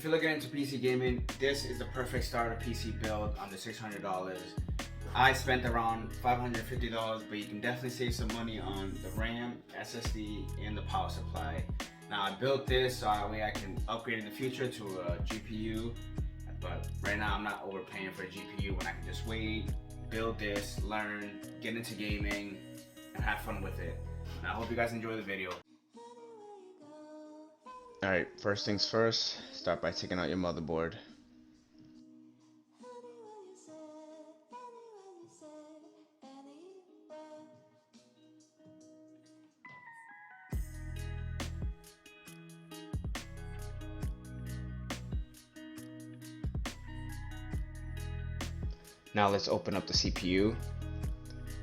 you're looking into PC gaming, this is the perfect starter PC build under $600. I spent around $550, but you can definitely save some money on the RAM, SSD, and the power supply. Now I built this so that way I can upgrade in the future to a GPU, but right now I'm not overpaying for a GPU when I can just wait, build this, learn, get into gaming, and have fun with it. And I hope you guys enjoy the video. Alright, first things first, start by taking out your motherboard. Now let's open up the CPU.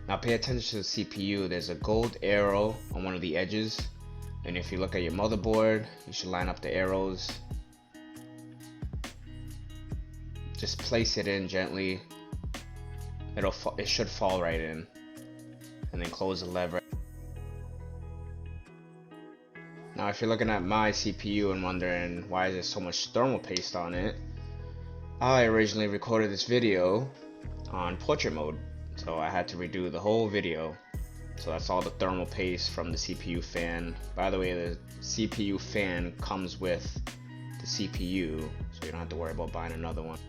Now pay attention to the CPU, there's a gold arrow on one of the edges. And if you look at your motherboard, you should line up the arrows. Just place it in gently. It should fall right in. And then close the lever. Now if you're looking at my CPU and wondering why is there so much thermal paste on it, I originally recorded this video on portrait mode, so I had to redo the whole video. So that's all the thermal paste from the CPU fan. By the way, the CPU fan comes with the CPU, so you don't have to worry about buying another one.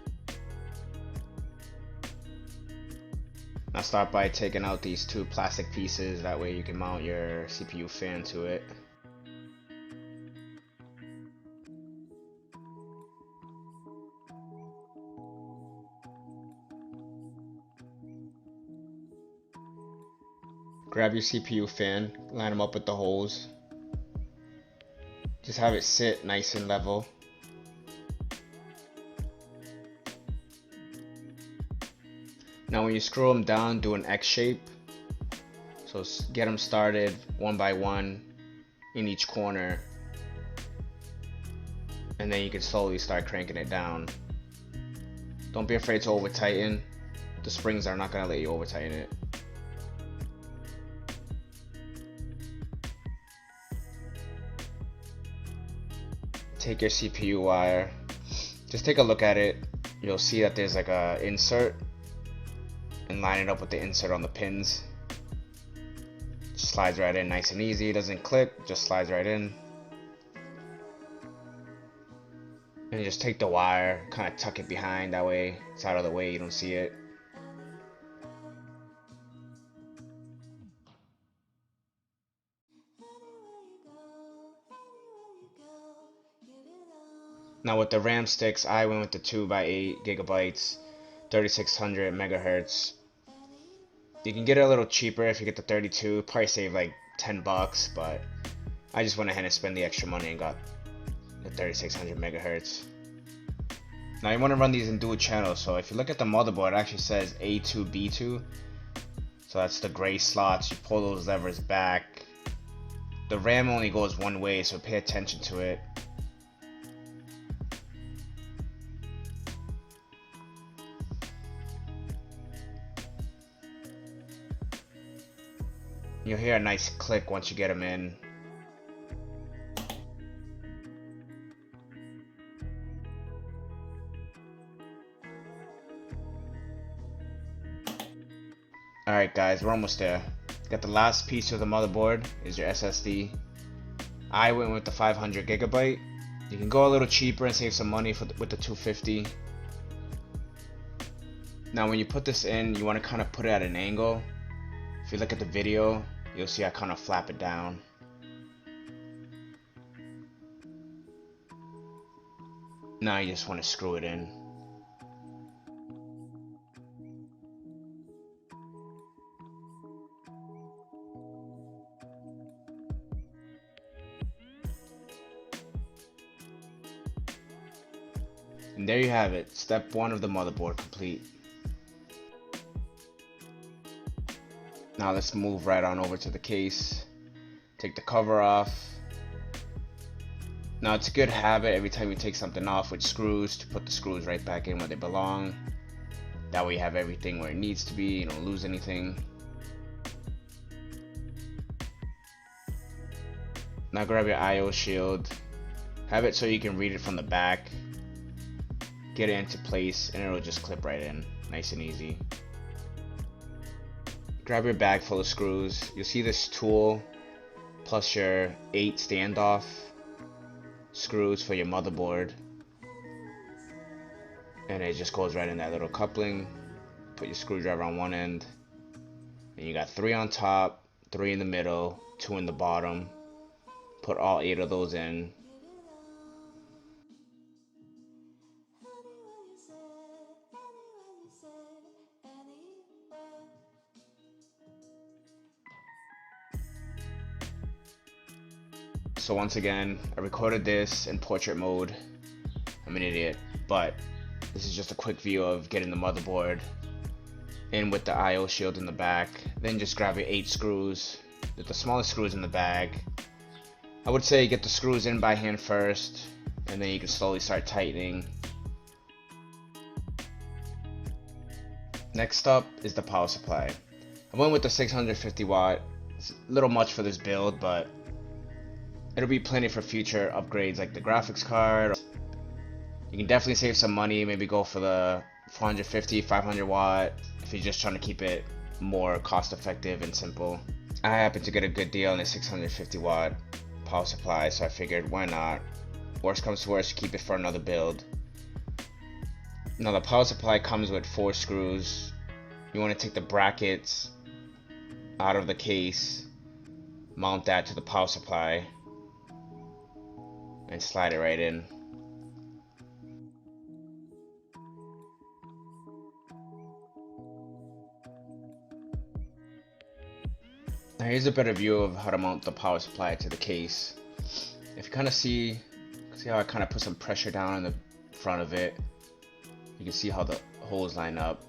Now start by taking out these two plastic pieces, that way you can mount your CPU fan to it. Grab your CPU fan, line them up with the holes. Just have it sit nice and level. Now when you screw them down, do an X shape. So get them started one by one in each corner. And then you can slowly start cranking it down. Don't be afraid to over tighten. The springs are not going to let you over tighten it. Take your CPU wire, just take a look at it. You'll see that there's like a insert, and line it up with the insert on the pins. Just slides right in nice and easy, it doesn't clip, just slides right in. And you just take the wire, kind of tuck it behind, that way it's out of the way, you don't see it. Now with the RAM sticks, I went with the 2x8 gigabytes, 3600 megahertz. You can get it a little cheaper if you get the 32, probably save like 10 bucks, but I just went ahead and spent the extra money and got the 3600 megahertz. Now you want to run these in dual channel, so if you look at the motherboard, it actually says A2, B2. So that's the gray slots, you pull those levers back. The RAM only goes one way, so pay attention to it. You'll hear a nice click once you get them in. Alright guys, we're almost there. Got the last piece of the motherboard is your SSD. I went with the 500 gigabyte. You can go a little cheaper and save some money with the 250. Now when you put this in, you want to kind of put it at an angle. If you look at the video, you'll see I kind of flap it down. Now you just want to screw it in. And there you have it, step 1 of the motherboard complete. Now let's move right on over to the case. Take the cover off. Now it's a good habit every time you take something off with screws to put the screws right back in where they belong. That way you have everything where it needs to be, you don't lose anything. Now grab your IO shield. Have it so you can read it from the back. get it into place, and it'll just clip right in, nice and easy. Grab your bag full of screws. You'll see this tool plus your 8 standoff screws for your motherboard, and it just goes right in that little coupling. Put your screwdriver on one end, and you got 3 on top, 3 in the middle, 2 in the bottom. Put all 8 of those in. So once again, I recorded this in portrait mode. I'm an idiot, but this is just a quick view of getting the motherboard in with the IO shield in the back. Then just grab your 8 screws with the smallest screws in the bag. I would say get the screws in by hand first, and then you can slowly start tightening. Next up is the power supply. I went with the 650 watt. It's a little much for this build, but it'll be plenty for future upgrades like the graphics card. You can definitely save some money, maybe go for the 450, 500 watt if you're just trying to keep it more cost effective and simple. I happened to get a good deal on the 650 watt power supply, so I figured why not. Worst comes to worst, keep it for another build. Now the power supply comes with 4 screws. You want to take the brackets out of the case, mount that to the power supply, and slide it right in. Now here's a better view of how to mount the power supply to the case. If you kind of see how I kind of put some pressure down on the front of it, you can see how the holes line up.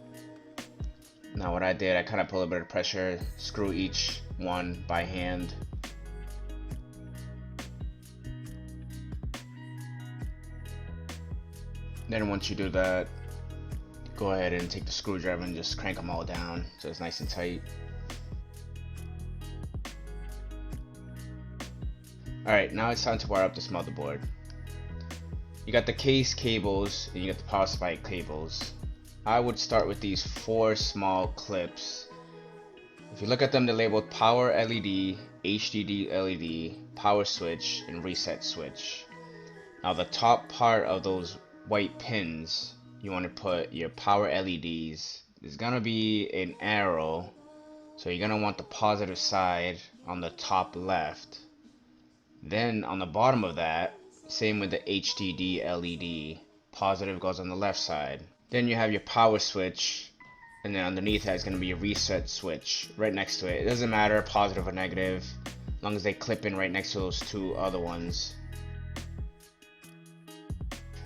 Now what I did, I kind of put a little bit of pressure, screw each one by hand. Then once you do that, go ahead and take the screwdriver and just crank them all down so it's nice and tight. Alright, now it's time to wire up this motherboard. You got the case cables and you got the power supply cables. I would start with these 4 small clips. If you look at them, they're labeled power LED, HDD LED, power switch, and reset switch. Now the top part of those white pins, you want to put your power LEDs. There's gonna be an arrow, so you're gonna want the positive side on the top left. Then on the bottom of that, same with the HDD LED, positive goes on the left side. Then you have your power switch, and then underneath that is going to be a reset switch right next to it. It doesn't matter positive or negative, as long as they clip in right next to those 2 other ones.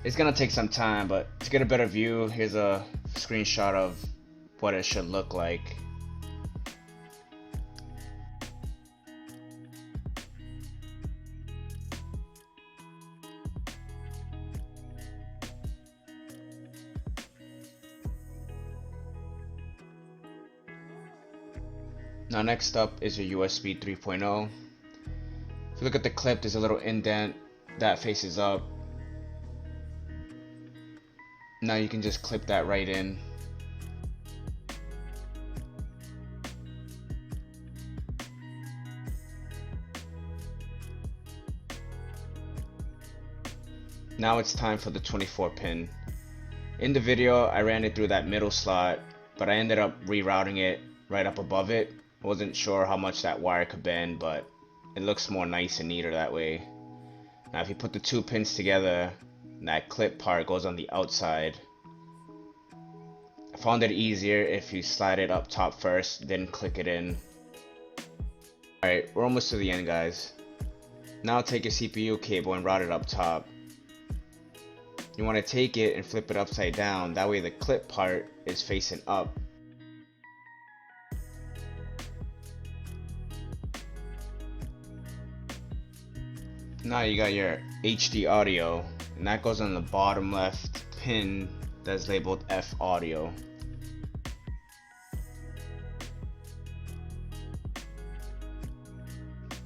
It's going to take some time, but to get a better view, here's a screenshot of what it should look like. Now next up is your USB 3.0. If you look at the clip, there's a little indent that faces up. Now you can just clip that right in. Now it's time for the 24 pin. In the video I ran it through that middle slot, but I ended up rerouting it right up above it. I wasn't sure how much that wire could bend, but it looks more nice and neater that way. Now if you put the 2 pins together, that clip part goes on the outside. I found it easier if you slide it up top first, then click it in. Alright, we're almost to the end, guys. Now take your CPU cable and route it up top. You want to take it and flip it upside down, that way the clip part is facing up. Now you got your HD audio, and that goes on the bottom left pin that's labeled F audio.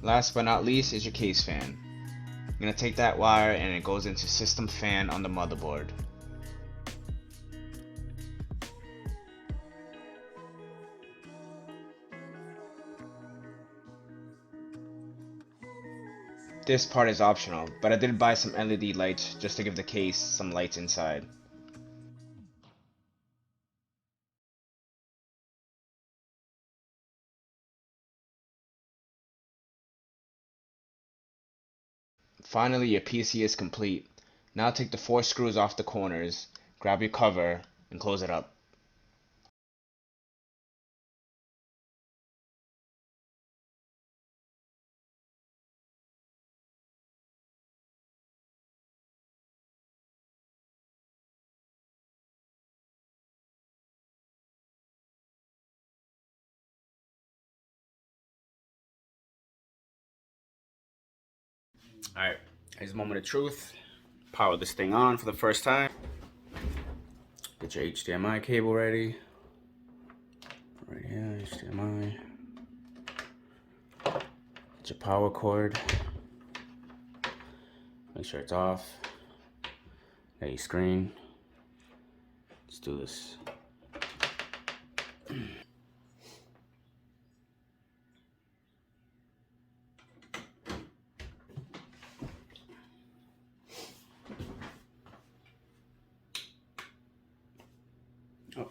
Last but not least is your case fan. You're gonna take that wire and it goes into system fan on the motherboard. This part is optional, but I did buy some LED lights just to give the case some lights inside. Finally, your PC is complete. Now take the 4 screws off the corners, grab your cover, and close it up. All right, here's a moment of truth. Power this thing on for the first time. Get your HDMI cable ready. Right here, HDMI. Get your power cord. Make sure it's off. Got your screen. Let's do this. Oh,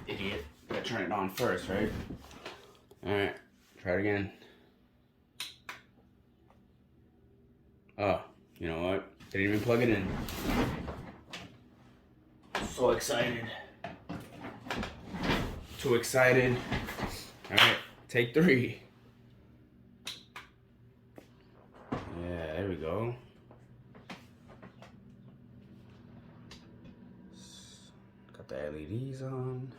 idiot. Gotta turn it on first, right? Alright, try it again. Oh, you know what? Didn't even plug it in. So excited. Too excited. Alright, take 3. Yeah, there we go. Got the LEDs on.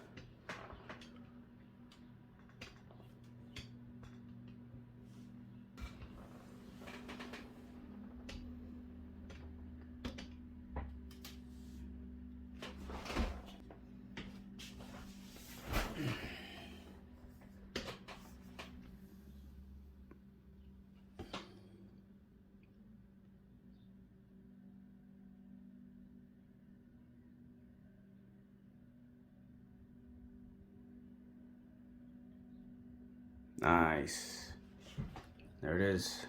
Nice. There it is.